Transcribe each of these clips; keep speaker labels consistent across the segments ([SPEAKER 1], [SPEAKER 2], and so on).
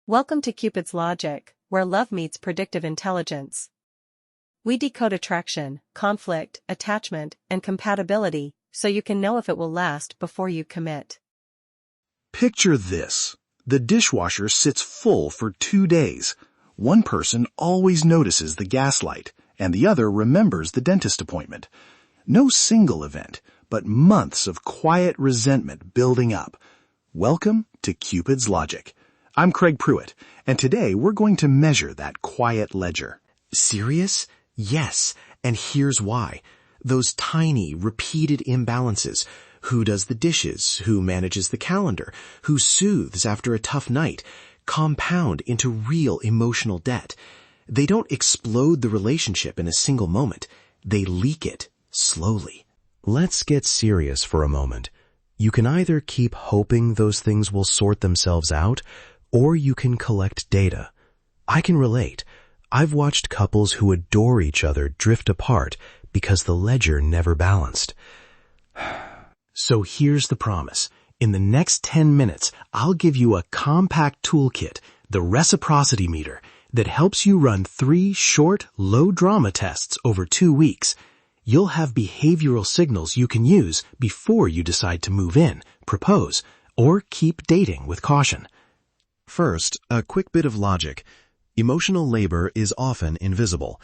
[SPEAKER 1] Welcome to Cupid's Logic, where love meets predictive intelligence. We decode attraction, conflict, attachment, and compatibility, so you can know if it will last before you commit.
[SPEAKER 2] Picture this. The dishwasher sits full for 2 days. One person always notices the gas light, and the other remembers the dentist appointment. No single event, but months of quiet resentment building up. Welcome to Cupid's Logic. I'm Craig Pruitt, and today we're going to measure that quiet ledger.
[SPEAKER 3] Serious? Yes, and here's why. Those tiny, repeated imbalances. Who does the dishes? Who manages the calendar? Who soothes after a tough night? Compound into real emotional debt. They don't explode the relationship in a single moment. They leak it slowly. Let's get serious for a moment. You can either keep hoping those things will sort themselves out, or you can collect data. I can relate. I've watched couples who adore each other drift apart because the ledger never balanced. So here's the promise. In the next 10 minutes, I'll give you a compact toolkit, the reciprocity meter, that helps you run 3 short, low-drama tests over 2 weeks. You'll have behavioral signals you can use before you decide to move in, propose, or keep dating with caution. First, a quick bit of logic. Emotional labor is often invisible.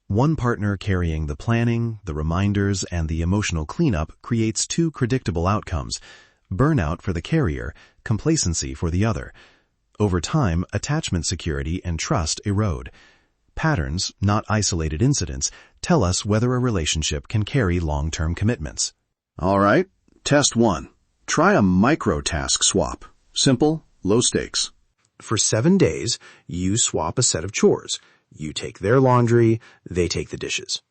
[SPEAKER 3] One partner carrying the planning, the reminders, and the emotional cleanup creates 2 predictable outcomes: burnout for the carrier, complacency for the other. Over time, attachment security and trust erode. Patterns, not isolated incidents, tell us whether a relationship can carry long-term commitments.
[SPEAKER 2] All right, test 1. Try a micro-task swap. Simple, low stakes.
[SPEAKER 3] For 7 days, you swap a set of chores. You take their laundry, they take the dishes.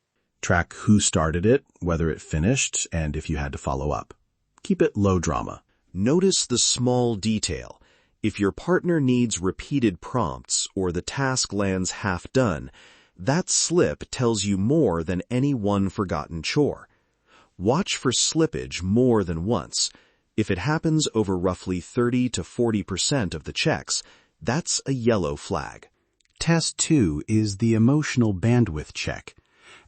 [SPEAKER 2] Track who started it, whether it finished, and if you had to follow up. Keep it low drama.
[SPEAKER 4] Notice the small detail. If your partner needs repeated prompts or the task lands half done, that slip tells you more than any one forgotten chore. Watch for slippage more than once. If it happens over roughly 30 to 40% of the checks, that's a yellow flag.
[SPEAKER 5] Test 2 is the emotional bandwidth check.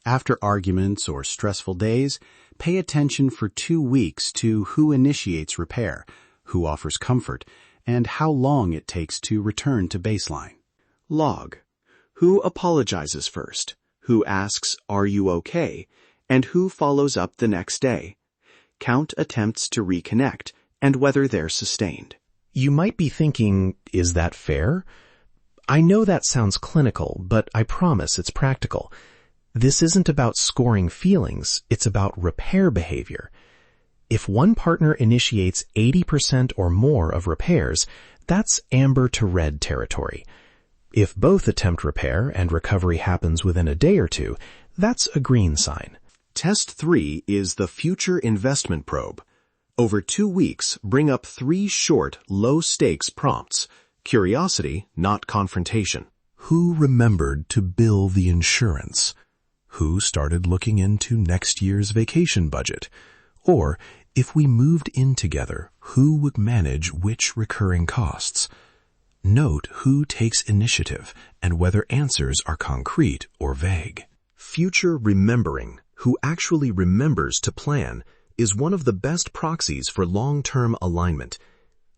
[SPEAKER 5] After arguments or stressful days, pay attention for 2 weeks to who initiates repair, who offers comfort, and how long it takes to return to baseline.
[SPEAKER 4] Log. Who apologizes first? Who asks, "Are you okay?" And who follows up the next day? Count attempts to reconnect and whether they're sustained.
[SPEAKER 3] You might be thinking, is that fair? I know that sounds clinical, but I promise it's practical. This isn't about scoring feelings, it's about repair behavior. If one partner initiates 80% or more of repairs, that's amber to red territory. If both attempt repair and recovery happens within a day or 2, that's a green sign.
[SPEAKER 4] Test 3 is the future investment probe. Over 2 weeks, bring up 3 short, low-stakes prompts. Curiosity, not confrontation.
[SPEAKER 6] Who remembered to bill the insurance? Who started looking into next year's vacation budget? Or, if we moved in together, who would manage which recurring costs? Note who takes initiative and whether answers are concrete or vague.
[SPEAKER 4] Future remembering, who actually remembers to plan, is one of the best proxies for long-term alignment.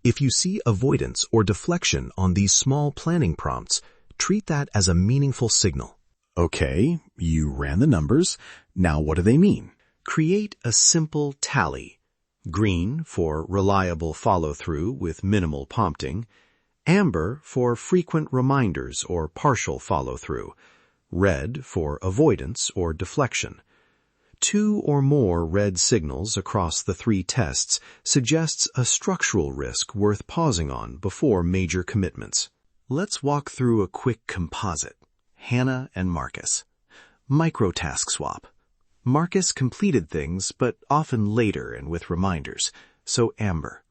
[SPEAKER 4] If you see avoidance or deflection on these small planning prompts, treat that as a meaningful signal.
[SPEAKER 2] Okay, you ran the numbers. Now what do they mean?
[SPEAKER 4] Create a simple tally. Green for reliable follow-through with minimal prompting. Amber for frequent reminders or partial follow-through. Red for avoidance or deflection. 2 or more red signals across the 3 tests suggests a structural risk worth pausing on before major commitments. Let's walk through a quick composite. Hannah and Marcus. Microtask swap. Marcus completed things, but often later and with reminders, so amber.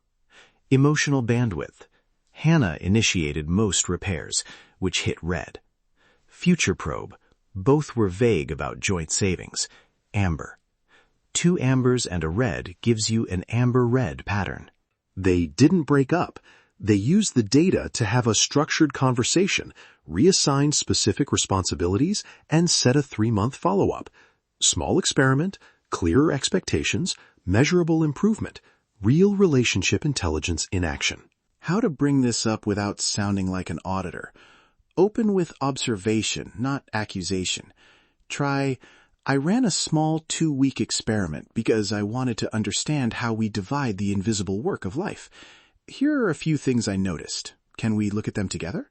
[SPEAKER 4] Emotional bandwidth. Hannah initiated most repairs, which hit red. Future probe. Both were vague about joint savings. Amber. 2 ambers and a red gives you an amber-red pattern.
[SPEAKER 2] They didn't break up.
[SPEAKER 6] They use the data to have a structured conversation, reassign specific responsibilities, and set a 3-month follow-up. Small experiment, clearer expectations, measurable improvement, real relationship intelligence in action.
[SPEAKER 5] How to bring this up without sounding like an auditor? Open with observation, not accusation. Try, I ran a small 2-week experiment because I wanted to understand how we divide the invisible work of life. Here are a few things I noticed. Can we look at them together?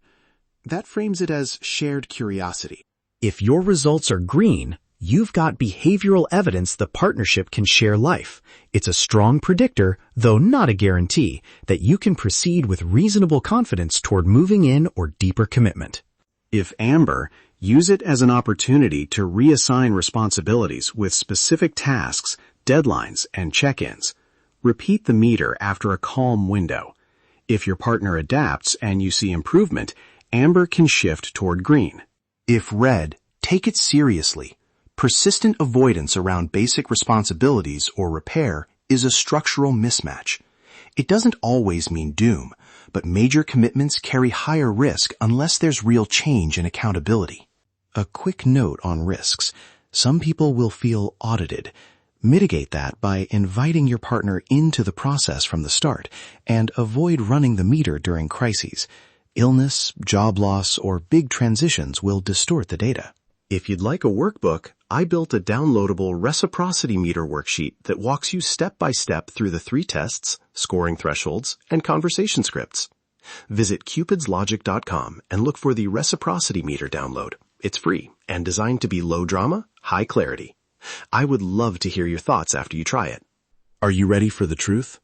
[SPEAKER 5] That frames it as shared curiosity.
[SPEAKER 7] If your results are green, you've got behavioral evidence the partnership can share life. It's a strong predictor, though not a guarantee, that you can proceed with reasonable confidence toward moving in or deeper commitment.
[SPEAKER 5] If amber, use it as an opportunity to reassign responsibilities with specific tasks, deadlines, and check-ins. Repeat the meter after a calm window. If your partner adapts and you see improvement, amber can shift toward green. If red, take it seriously. Persistent avoidance around basic responsibilities or repair is a structural mismatch. It doesn't always mean doom, but major commitments carry higher risk unless there's real change and accountability. A quick note on risks. Some people will feel audited. Mitigate that by inviting your partner into the process from the start and avoid running the meter during crises. Illness, job loss, or big transitions will distort the data.
[SPEAKER 3] If you'd like a workbook, I built a downloadable reciprocity meter worksheet that walks you step by step through the 3 tests, scoring thresholds, and conversation scripts. Visit cupidslogic.com and look for the reciprocity meter download. It's free and designed to be low drama, high clarity. I would love to hear your thoughts after you try it.
[SPEAKER 6] Are you ready for the truth?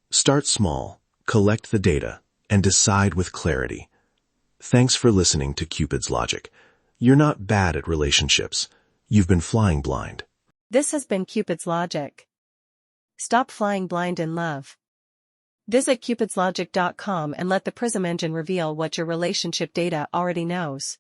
[SPEAKER 6] Start small, collect the data, and decide with clarity. Thanks for listening to Cupid's Logic. You're not bad at relationships. You've been flying blind.
[SPEAKER 1] This has been Cupid's Logic. Stop flying blind in love. Visit cupidslogic.com and let the Prism engine reveal what your relationship data already knows.